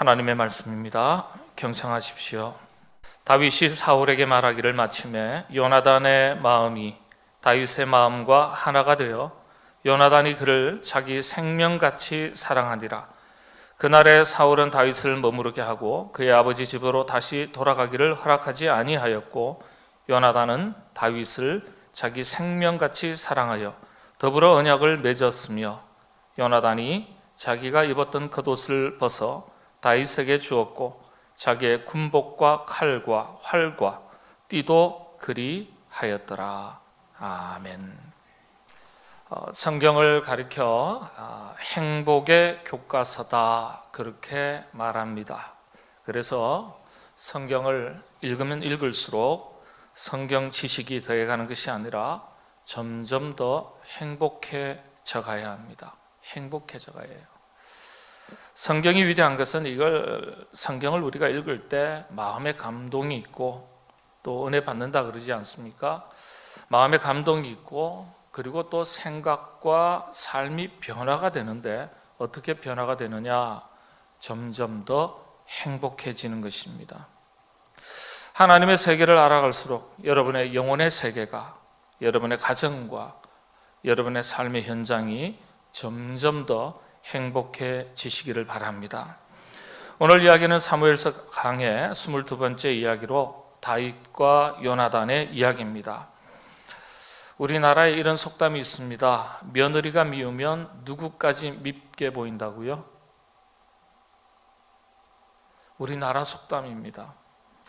하나님의 말씀입니다. 경청하십시오. 다윗이 사울에게 말하기를 마침에 요나단의 마음이 다윗의 마음과 하나가 되어 요나단이 그를 자기 생명같이 사랑하니라. 그날에 사울은 다윗을 머무르게 하고 그의 아버지 집으로 다시 돌아가기를 허락하지 아니하였고, 요나단은 다윗을 자기 생명같이 사랑하여 더불어 언약을 맺었으며, 요나단이 자기가 입었던 겉옷을 벗어 다윗에게 주었고 자기의 군복과 칼과 활과 띠도 그리 하였더라. 아멘. 성경을 가리켜 행복의 교과서다, 그렇게 말합니다. 그래서 성경을 읽으면 읽을수록 성경 지식이 더해가는 것이 아니라 점점 더 행복해져 가야 합니다. 행복해져 가야 해요. 성경이 위대한 것은 성경을 우리가 읽을 때 마음의 감동이 있고 또 은혜 받는다 그러지 않습니까? 마음의 감동이 있고 그리고 또 생각과 삶이 변화가 되는데, 어떻게 변화가 되느냐? 점점 더 행복해지는 것입니다. 하나님의 세계를 알아갈수록 여러분의 영혼의 세계가, 여러분의 가정과 여러분의 삶의 현장이 점점 더 행복해지시기를 바랍니다. 오늘 이야기는 사무엘서 강의 22번째 이야기로 다윗과 요나단의 이야기입니다. 우리나라에 이런 속담이 있습니다. 며느리가 미우면 누구까지 밉게 보인다고요? 우리나라 속담입니다.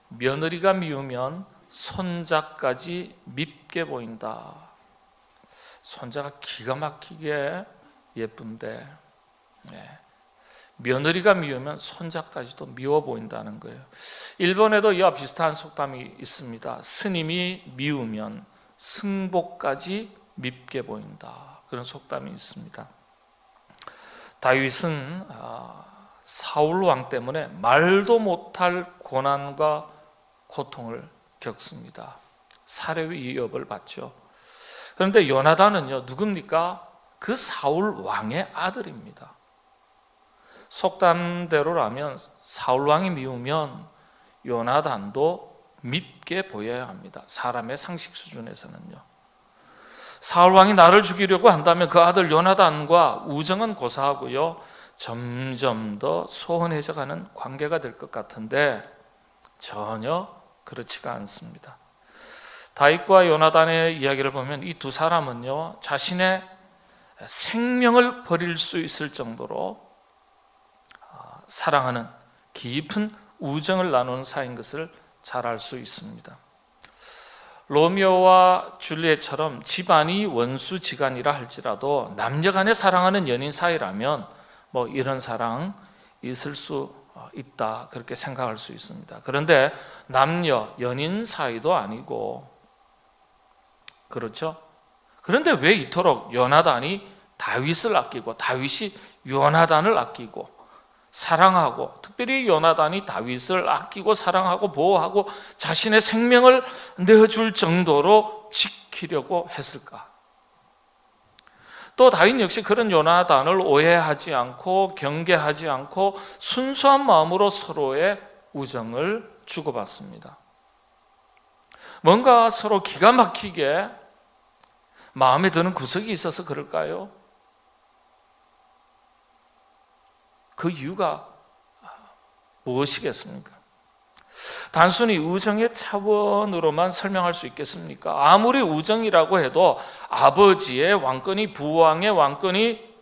며느리가 미우면 손자까지 밉게 보인다. 손자가 기가 막히게 예쁜데 며느리가 미우면 손자까지도 미워 보인다는 거예요. 일본에도 이와 비슷한 속담이 있습니다. 스님이 미우면 승복까지 밉게 보인다, 그런 속담이 있습니다. 다윗은 사울 왕 때문에 말도 못할 고난과 고통을 겪습니다. 살해 위협을 받죠. 그런데 요나단은요, 누굽니까? 그 사울 왕의 아들입니다. 속담대로라면 사울 왕이 미우면 요나단도 밉게 보여야 합니다. 사람의 상식 수준에서는요. 사울 왕이 나를 죽이려고 한다면 그 아들 요나단과 우정은 고사하고요, 점점 더 소원해져 가는 관계가 될 것 같은데 전혀 그렇지가 않습니다. 다윗과 요나단의 이야기를 보면 이 두 사람은요, 자신의 생명을 버릴 수 있을 정도로 사랑하는 깊은 우정을 나누는 사이인 것을 잘 알 수 있습니다. 로미오와 줄리엣처럼 집안이 원수지간이라 할지라도 남녀간에 사랑하는 연인 사이라면 이런 사랑 있을 수 있다, 그렇게 생각할 수 있습니다. 그런데 남녀 연인 사이도 아니고, 그렇죠? 그런데 왜 이토록 요나단이 다윗을 아끼고 다윗이 요나단을 아끼고 사랑하고, 특별히 요나단이 다윗을 아끼고 사랑하고 보호하고 자신의 생명을 내어줄 정도로 지키려고 했을까? 또 다윗 역시 그런 요나단을 오해하지 않고 경계하지 않고 순수한 마음으로 서로의 우정을 주고받습니다. 뭔가 서로 기가 막히게 마음에 드는 구석이 있어서 그럴까요? 그 이유가 무엇이겠습니까? 단순히 우정의 차원으로만 설명할 수 있겠습니까? 아무리 우정이라고 해도 아버지의 왕권이, 부왕의 왕권이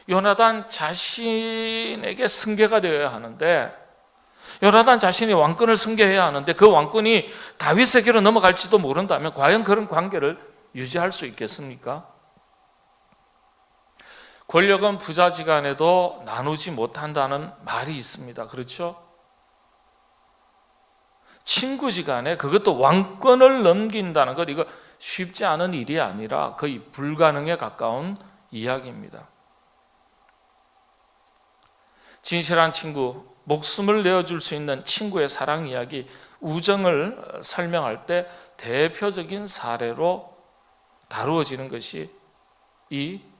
요나단 자신에게 승계가 되어야 하는데, 요나단 자신이 왕권을 승계해야 하는데 그 왕권이 다윗에게로 넘어갈지도 모른다면 과연 그런 관계를 유지할 수 있겠습니까? 권력은 부자지간에도 나누지 못한다는 말이 있습니다. 그렇죠? 친구지간에, 그것도 왕권을 넘긴다는 것, 이거 쉽지 않은 일이 아니라 거의 불가능에 가까운 이야기입니다. 진실한 친구, 목숨을 내어줄 수 있는 친구의 사랑 이야기, 우정을 설명할 때 대표적인 사례로 다루어지는 것이 이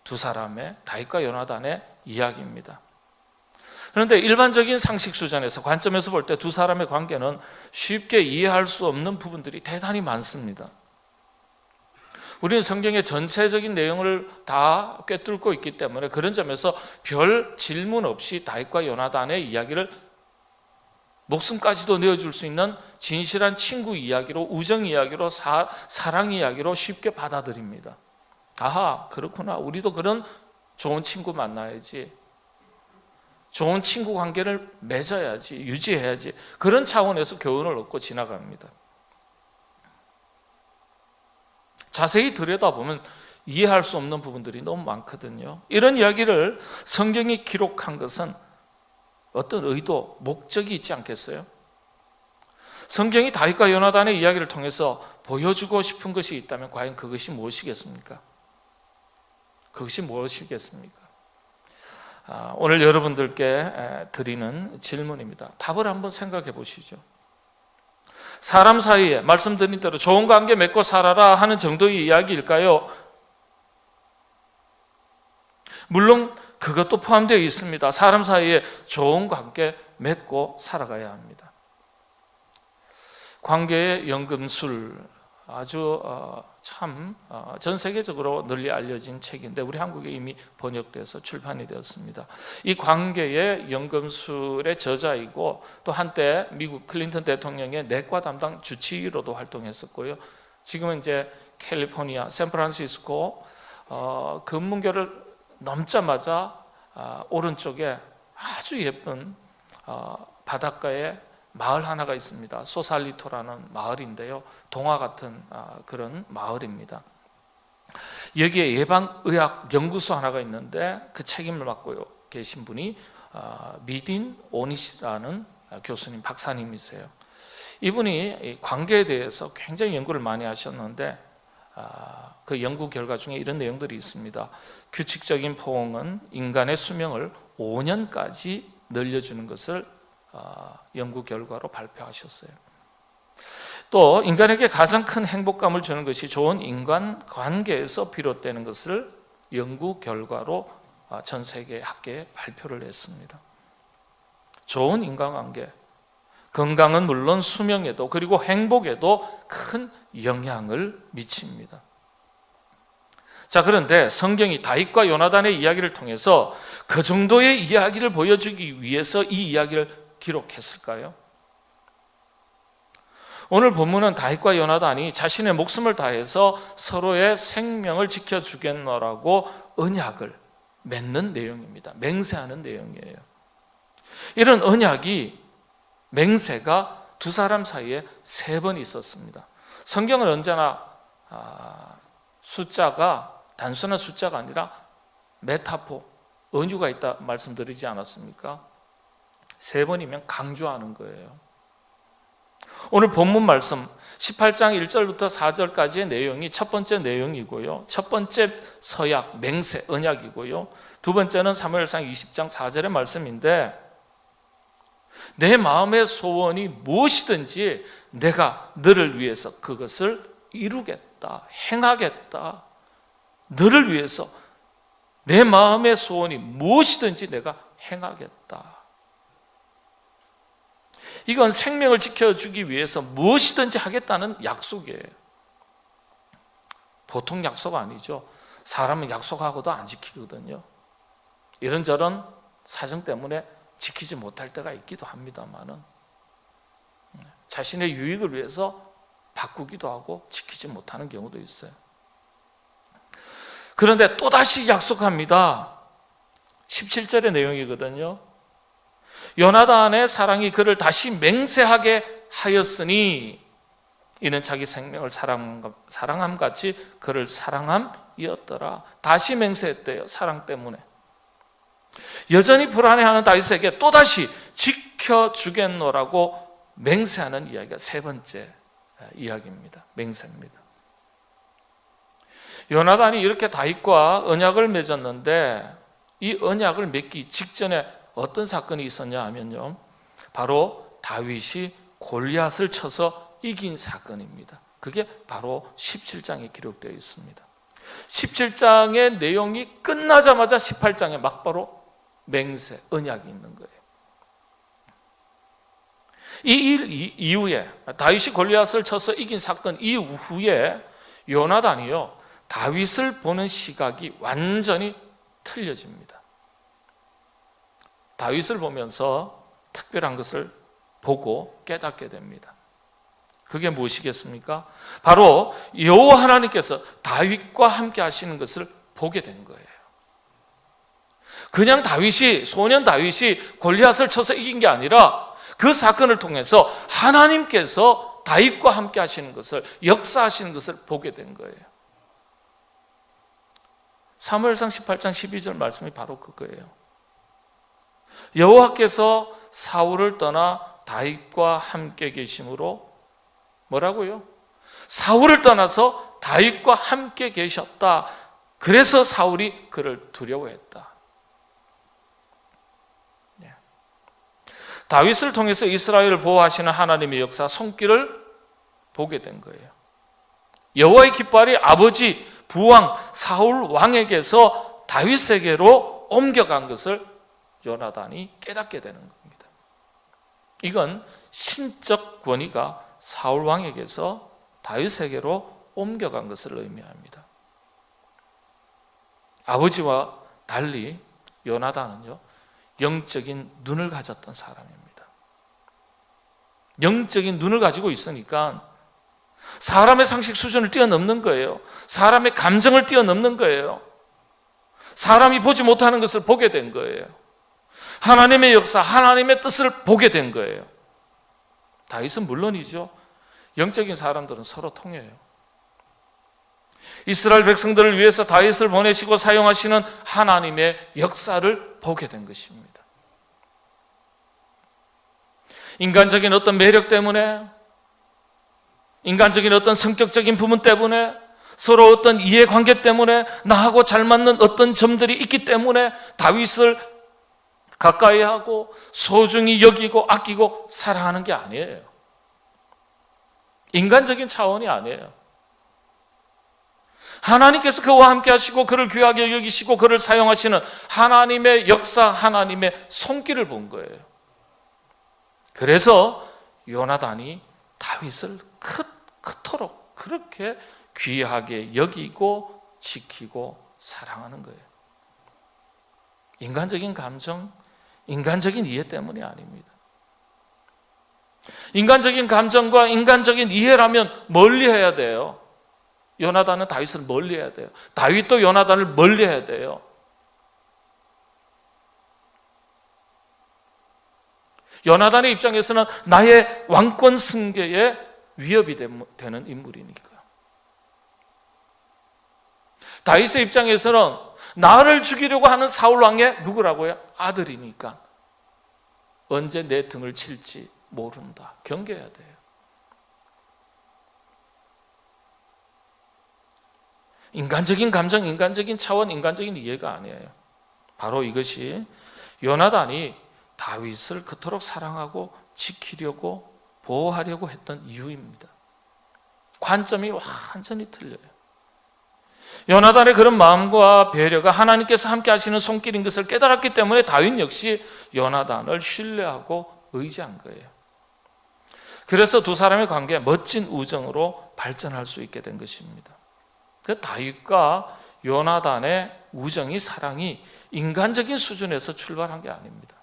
두 사람의, 다윗과 요나단의 이야기입니다. 그런데 일반적인 상식 수준에서 관점에서 볼 때 두 사람의 관계는 쉽게 이해할 수 없는 부분들이 대단히 많습니다. 우리는 성경의 전체적인 내용을 다 꿰뚫고 있기 때문에 그런 점에서 별 질문 없이 다윗과 요나단의 이야기를 목숨까지도 내어줄 수 있는 진실한 친구 이야기로, 우정 이야기로, 사랑 이야기로 쉽게 받아들입니다. 아하, 그렇구나. 우리도 그런 좋은 친구 만나야지. 좋은 친구 관계를 맺어야지, 유지해야지. 그런 차원에서 교훈을 얻고 지나갑니다. 자세히 들여다보면 이해할 수 없는 부분들이 너무 많거든요. 이런 이야기를 성경이 기록한 것은 어떤 의도, 목적이 있지 않겠어요? 성경이 다윗과 요나단의 이야기를 통해서 보여주고 싶은 것이 있다면 과연 그것이 무엇이겠습니까? 그것이 무엇이겠습니까? 오늘 여러분들께 드리는 질문입니다. 답을 한번 생각해 보시죠. 사람 사이에 말씀드린 대로 좋은 관계 맺고 살아라 하는 정도의 이야기일까요? 물론 그것도 포함되어 있습니다. 사람 사이에 좋은 관계 맺고 살아가야 합니다. 관계의 연금술, 아주 참 전 세계적으로 널리 알려진 책인데 우리 한국에 이미 번역돼서 출판이 되었습니다. 이 관계의 연금술의 저자이고 또 한때 미국 클린턴 대통령의 내과 담당 주치의로도 활동했었고요. 지금은 이제 캘리포니아 샌프란시스코 금문교를 넘자마자 오른쪽에 아주 예쁜 바닷가에 마을 하나가 있습니다. 소살리토라는 마을인데요, 동화 같은 그런 마을입니다. 여기에 예방의학 연구소 하나가 있는데 그 책임을 맡고 계신 분이 미딘 오니시라는 교수님, 박사님이세요. 이분이 관계에 대해서 굉장히 연구를 많이 하셨는데 그 연구 결과 중에 이런 내용들이 있습니다. 규칙적인 포옹은 인간의 수명을 5년까지 늘려주는 것을 연구 결과로 발표하셨어요. 또 인간에게 가장 큰 행복감을 주는 것이 좋은 인간관계에서 비롯되는 것을 연구 결과로 전 세계 학계에 발표를 했습니다. 좋은 인간관계, 건강은 물론 수명에도 그리고 행복에도 큰 영향을 미칩니다. 자, 그런데 성경이 다윗과 요나단의 이야기를 통해서 그 정도의 이야기를 보여주기 위해서 이 이야기를 기록했을까요? 오늘 본문은 다윗과 요나단이 자신의 목숨을 다해서 서로의 생명을 지켜주겠노라고 언약을 맺는 내용입니다. 맹세하는 내용이에요. 이런 언약이, 맹세가 두 사람 사이에 3번 있었습니다. 성경은 언제나 숫자가 단순한 숫자가 아니라 메타포, 은유가 있다 말씀드리지 않았습니까? 3번이면 강조하는 거예요. 오늘 본문 말씀 18장 1절부터 4절까지의 내용이 첫 번째 내용이고요, 첫 번째 서약, 맹세, 언약이고요, 두 번째는 사무엘상 20장 4절의 말씀인데, 내 마음의 소원이 무엇이든지 내가 너를 위해서 그것을 이루겠다, 행하겠다. 너를 위해서 내 마음의 소원이 무엇이든지 내가 행하겠다. 이건 생명을 지켜주기 위해서 무엇이든지 하겠다는 약속이에요. 보통 약속 아니죠. 사람은 약속하고도 안 지키거든요. 이런저런 사정 때문에 지키지 못할 때가 있기도 합니다만은 자신의 유익을 위해서 바꾸기도 하고 지키지 못하는 경우도 있어요. 그런데 또다시 약속합니다. 17절의 내용이거든요. 요나단의 사랑이 그를 다시 맹세하게 하였으니 이는 자기 생명을 사랑함같이 그를 사랑함이었더라. 다시 맹세했대요. 사랑 때문에. 여전히 불안해하는 다윗에게 또다시 지켜주겠노라고 맹세하는 이야기가 3번째 이야기입니다. 맹세입니다. 요나단이 이렇게 다윗과 언약을 맺었는데 이 언약을 맺기 직전에 어떤 사건이 있었냐 하면요, 바로 다윗이 골리앗을 쳐서 이긴 사건입니다. 그게 바로 17장에 기록되어 있습니다. 17장의 내용이 끝나자마자 18장에 막바로 맹세, 언약이 있는 거예요. 이 일 이후에 다윗이 골리앗을 쳐서 이긴 사건 이후에 요나단이요 다윗을 보는 시각이 완전히 틀려집니다. 다윗을 보면서 특별한 것을 보고 깨닫게 됩니다. 그게 무엇이겠습니까? 바로 여호와 하나님께서 다윗과 함께 하시는 것을 보게 된 거예요. 그냥 소년 다윗이 골리앗을 쳐서 이긴 게 아니라 그 사건을 통해서 하나님께서 다윗과 함께 하시는 것을, 역사하시는 것을 보게 된 거예요. 사무엘상 18장 12절 말씀이 바로 그거예요. 여호와께서 사울을 떠나 다윗과 함께 계심으로 뭐라고요? 사울을 떠나서 다윗과 함께 계셨다. 그래서 사울이 그를 두려워했다. 다윗을 통해서 이스라엘을 보호하시는 하나님의 역사, 손길을 보게 된 거예요. 여호와의 깃발이 아버지 부왕 사울 왕에게서 다윗에게로 옮겨간 것을 요나단이 깨닫게 되는 겁니다. 이건 신적 권위가 사울 왕에게서 다윗에게로 옮겨간 것을 의미합니다. 아버지와 달리 요나단은요 영적인 눈을 가졌던 사람입니다. 영적인 눈을 가지고 있으니까 사람의 상식 수준을 뛰어넘는 거예요. 사람의 감정을 뛰어넘는 거예요. 사람이 보지 못하는 것을 보게 된 거예요. 하나님의 역사, 하나님의 뜻을 보게 된 거예요. 다윗은 물론이죠. 영적인 사람들은 서로 통해요. 이스라엘 백성들을 위해서 다윗을 보내시고 사용하시는 하나님의 역사를 보게 된 것입니다. 인간적인 어떤 매력 때문에, 인간적인 어떤 성격적인 부분 때문에, 서로 어떤 이해관계 때문에, 나하고 잘 맞는 어떤 점들이 있기 때문에 다윗을 가까이 하고 소중히 여기고 아끼고 사랑하는 게 아니에요. 인간적인 차원이 아니에요. 하나님께서 그와 함께 하시고 그를 귀하게 여기시고 그를 사용하시는 하나님의 역사, 하나님의 손길을 본 거예요. 그래서 요나단이 다윗을 그토록 그렇게 귀하게 여기고 지키고 사랑하는 거예요. 인간적인 감정, 인간적인 이해 때문이 아닙니다. 인간적인 감정과 인간적인 이해라면 멀리해야 돼요. 요나단은 다윗을 멀리해야 돼요. 다윗도 요나단을 멀리해야 돼요. 요나단의 입장에서는 나의 왕권 승계에 위협이 되는 인물이니까. 다윗의 입장에서는 나를 죽이려고 하는 사울 왕의 누구라고요? 아들이니까 언제 내 등을 칠지 모른다. 경계해야 돼요. 인간적인 감정, 인간적인 차원, 인간적인 이해가 아니에요. 바로 이것이 요나단이 다윗을 그토록 사랑하고 지키려고 보호하려고 했던 이유입니다. 관점이 완전히 틀려요. 요나단의 그런 마음과 배려가 하나님께서 함께 하시는 손길인 것을 깨달았기 때문에 다윗 역시 요나단을 신뢰하고 의지한 거예요. 그래서 두 사람의 관계가 멋진 우정으로 발전할 수 있게 된 것입니다. 그 다윗과 요나단의 우정이, 사랑이 인간적인 수준에서 출발한 게 아닙니다.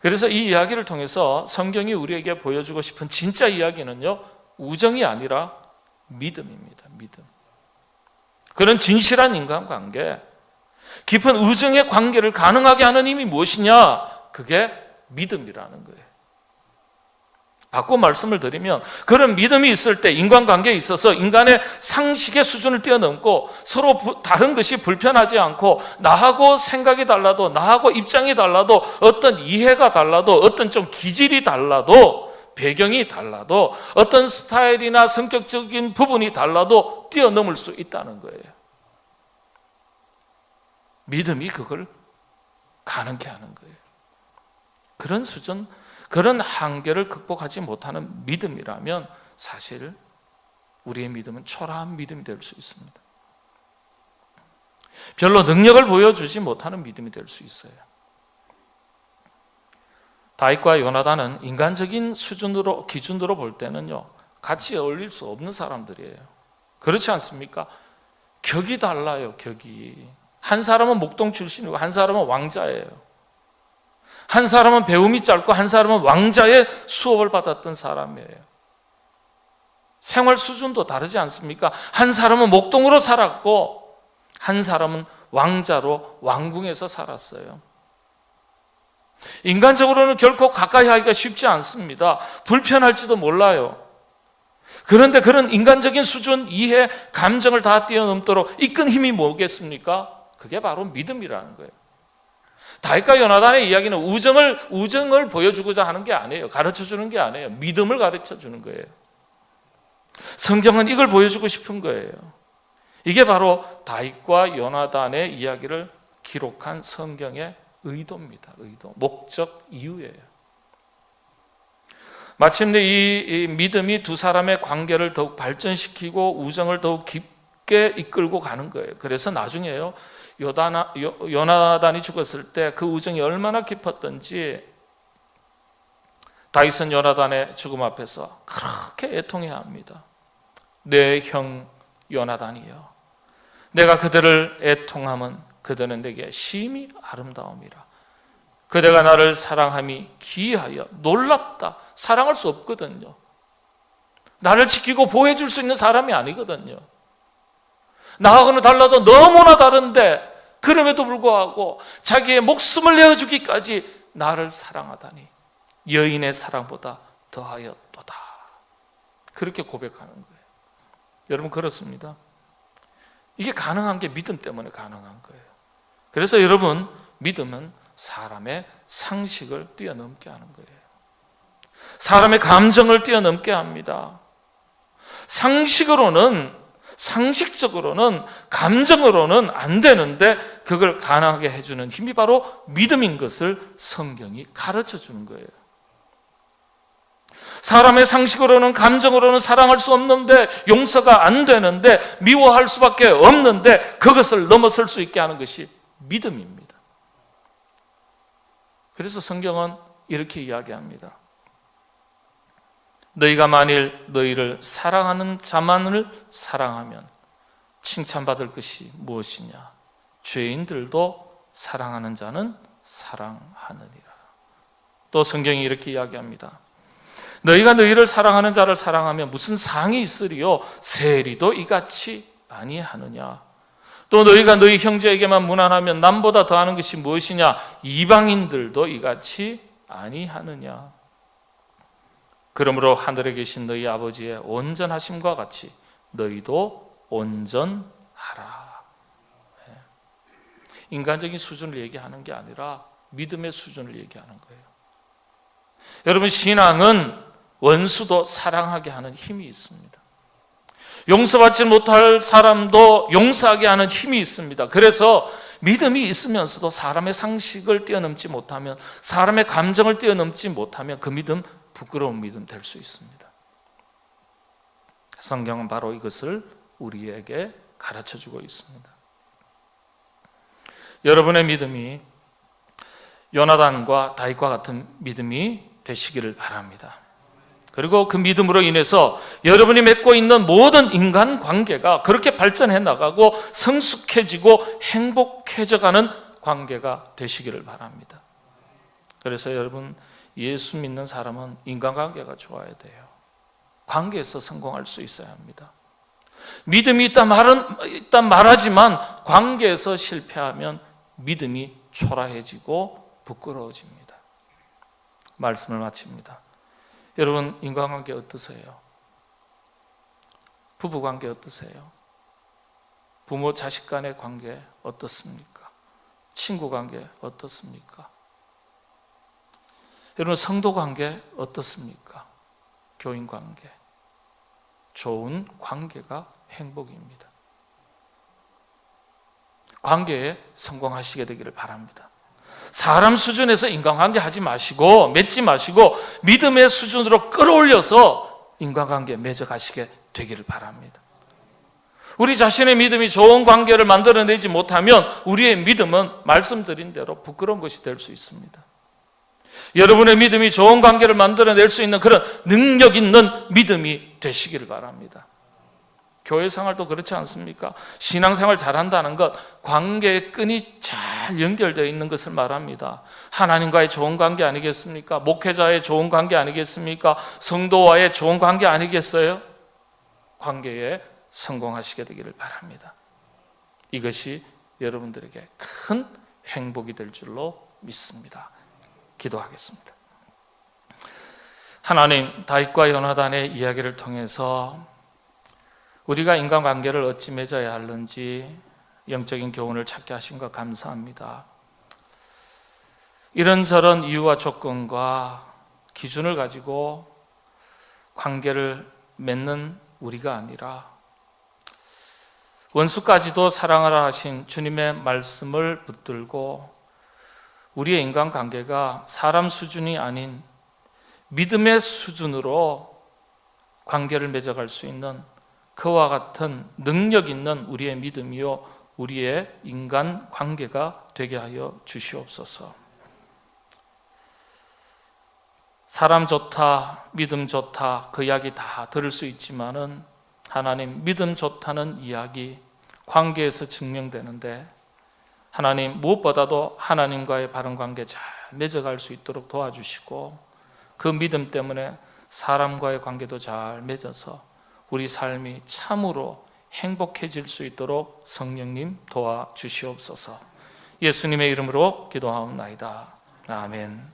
그래서 이 이야기를 통해서 성경이 우리에게 보여주고 싶은 진짜 이야기는요, 우정이 아니라 믿음입니다. 믿음. 그런 진실한 인간관계, 깊은 우정의 관계를 가능하게 하는 힘이 무엇이냐? 그게 믿음이라는 거예요. 바꿔 말씀을 드리면 그런 믿음이 있을 때 인간관계에 있어서 인간의 상식의 수준을 뛰어넘고 서로 다른 것이 불편하지 않고 나하고 생각이 달라도 나하고 입장이 달라도 어떤 이해가 달라도 어떤 좀 기질이 달라도 배경이 달라도 어떤 스타일이나 성격적인 부분이 달라도 뛰어넘을 수 있다는 거예요. 믿음이 그걸 가능케 하는 거예요. 그런 수준, 그런 한계를 극복하지 못하는 믿음이라면 사실 우리의 믿음은 초라한 믿음이 될 수 있습니다. 별로 능력을 보여주지 못하는 믿음이 될 수 있어요. 다윗과 요나단은 인간적인 수준으로 기준으로 볼 때는요, 같이 어울릴 수 없는 사람들이에요. 그렇지 않습니까? 격이 달라요. 격이. 한 사람은 목동 출신이고 한 사람은 왕자예요. 한 사람은 배움이 짧고 한 사람은 왕자의 수업을 받았던 사람이에요. 생활 수준도 다르지 않습니까? 한 사람은 목동으로 살았고 한 사람은 왕자로 왕궁에서 살았어요. 인간적으로는 결코 가까이 하기가 쉽지 않습니다. 불편할지도 몰라요. 그런데 그런 인간적인 수준, 이해, 감정을 다 뛰어넘도록 이끈 힘이 뭐겠습니까? 그게 바로 믿음이라는 거예요. 다윗과 요나단의 이야기는 우정을 보여주고자 하는 게 아니에요. 가르쳐주는 게 아니에요. 믿음을 가르쳐주는 거예요. 성경은 이걸 보여주고 싶은 거예요. 이게 바로 다윗과 요나단의 이야기를 기록한 성경의 의도입니다. 의도, 목적, 이유예요. 마침내 이 믿음이 두 사람의 관계를 더욱 발전시키고 우정을 더욱 깊게 이끌고 가는 거예요. 그래서 나중에요, 요나단이 죽었을 때 그 우정이 얼마나 깊었던지 다윗은 요나단의 죽음 앞에서 그렇게 애통해야 합니다. 내 형 요나단이여, 내가 그들을 애통함은 그들은 내게 심히 아름다움이라. 그대가 나를 사랑함이 기이하여 놀랍다. 사랑할 수 없거든요. 나를 지키고 보호해 줄 수 있는 사람이 아니거든요. 나하고는 달라도 너무나 다른데 그럼에도 불구하고 자기의 목숨을 내어주기까지 나를 사랑하다니 여인의 사랑보다 더하였도다. 그렇게 고백하는 거예요. 여러분, 그렇습니다. 이게 가능한 게 믿음 때문에 가능한 거예요. 그래서 여러분, 믿음은 사람의 상식을 뛰어넘게 하는 거예요. 사람의 감정을 뛰어넘게 합니다. 상식적으로는 감정으로는 안 되는데 그걸 가능하게 해주는 힘이 바로 믿음인 것을 성경이 가르쳐 주는 거예요. 사람의 상식으로는 감정으로는 사랑할 수 없는데, 용서가 안 되는데, 미워할 수밖에 없는데 그것을 넘어설 수 있게 하는 것이 믿음입니다. 그래서 성경은 이렇게 이야기합니다. 너희가 만일 너희를 사랑하는 자만을 사랑하면 칭찬받을 것이 무엇이냐? 죄인들도 사랑하는 자는 사랑하느니라. 또 성경이 이렇게 이야기합니다. 너희가 너희를 사랑하는 자를 사랑하면 무슨 상이 있으리요? 세리도 이같이 아니하느냐? 또 너희가 너희 형제에게만 무난하면 남보다 더하는 것이 무엇이냐? 이방인들도 이같이 아니하느냐? 그러므로 하늘에 계신 너희 아버지의 온전하심과 같이 너희도 온전하라. 인간적인 수준을 얘기하는 게 아니라 믿음의 수준을 얘기하는 거예요. 여러분, 신앙은 원수도 사랑하게 하는 힘이 있습니다. 용서받지 못할 사람도 용서하게 하는 힘이 있습니다. 그래서 믿음이 있으면서도 사람의 상식을 뛰어넘지 못하면, 사람의 감정을 뛰어넘지 못하면 그 믿음, 부끄러운 믿음 될 수 있습니다. 성경은 바로 이것을 우리에게 가르쳐주고 있습니다. 여러분의 믿음이 요나단과 다윗과 같은 믿음이 되시기를 바랍니다. 그리고 그 믿음으로 인해서 여러분이 맺고 있는 모든 인간 관계가 그렇게 발전해 나가고 성숙해지고 행복해져가는 관계가 되시기를 바랍니다. 그래서 여러분, 예수 믿는 사람은 인간관계가 좋아야 돼요. 관계에서 성공할 수 있어야 합니다. 믿음이 있단 말하지만 관계에서 실패하면 믿음이 초라해지고 부끄러워집니다. 말씀을 마칩니다. 여러분, 인간관계 어떠세요? 부부관계 어떠세요? 부모 자식 간의 관계 어떻습니까? 친구관계 어떻습니까? 여러분, 성도관계 어떻습니까? 교인관계. 좋은 관계가 행복입니다. 관계에 성공하시게 되기를 바랍니다. 사람 수준에서 인간관계 하지 마시고, 맺지 마시고 믿음의 수준으로 끌어올려서 인간관계 맺어가시게 되기를 바랍니다. 우리 자신의 믿음이 좋은 관계를 만들어내지 못하면 우리의 믿음은 말씀드린 대로 부끄러운 것이 될 수 있습니다. 여러분의 믿음이 좋은 관계를 만들어낼 수 있는 그런 능력 있는 믿음이 되시기를 바랍니다. 교회 생활도 그렇지 않습니까? 신앙생활 잘한다는 것, 관계의 끈이 잘 연결되어 있는 것을 말합니다. 하나님과의 좋은 관계 아니겠습니까? 목회자의 좋은 관계 아니겠습니까? 성도와의 좋은 관계 아니겠어요? 관계에 성공하시게 되기를 바랍니다. 이것이 여러분들에게 큰 행복이 될 줄로 믿습니다. 기도하겠습니다. 하나님, 다윗과 요나단의 이야기를 통해서 우리가 인간관계를 어찌 맺어야 하는지 영적인 교훈을 찾게 하신 것 감사합니다. 이런저런 이유와 조건과 기준을 가지고 관계를 맺는 우리가 아니라 원수까지도 사랑하라 하신 주님의 말씀을 붙들고 우리의 인간관계가 사람 수준이 아닌 믿음의 수준으로 관계를 맺어갈 수 있는 그와 같은 능력 있는 우리의 믿음이요 우리의 인간관계가 되게 하여 주시옵소서. 사람 좋다, 믿음 좋다 그 이야기 다 들을 수 있지만은 하나님, 믿음 좋다는 이야기 관계에서 증명되는데 하나님, 무엇보다도 하나님과의 바른 관계 잘 맺어갈 수 있도록 도와주시고 그 믿음 때문에 사람과의 관계도 잘 맺어서 우리 삶이 참으로 행복해질 수 있도록 성령님 도와주시옵소서. 예수님의 이름으로 기도하옵나이다. 아멘.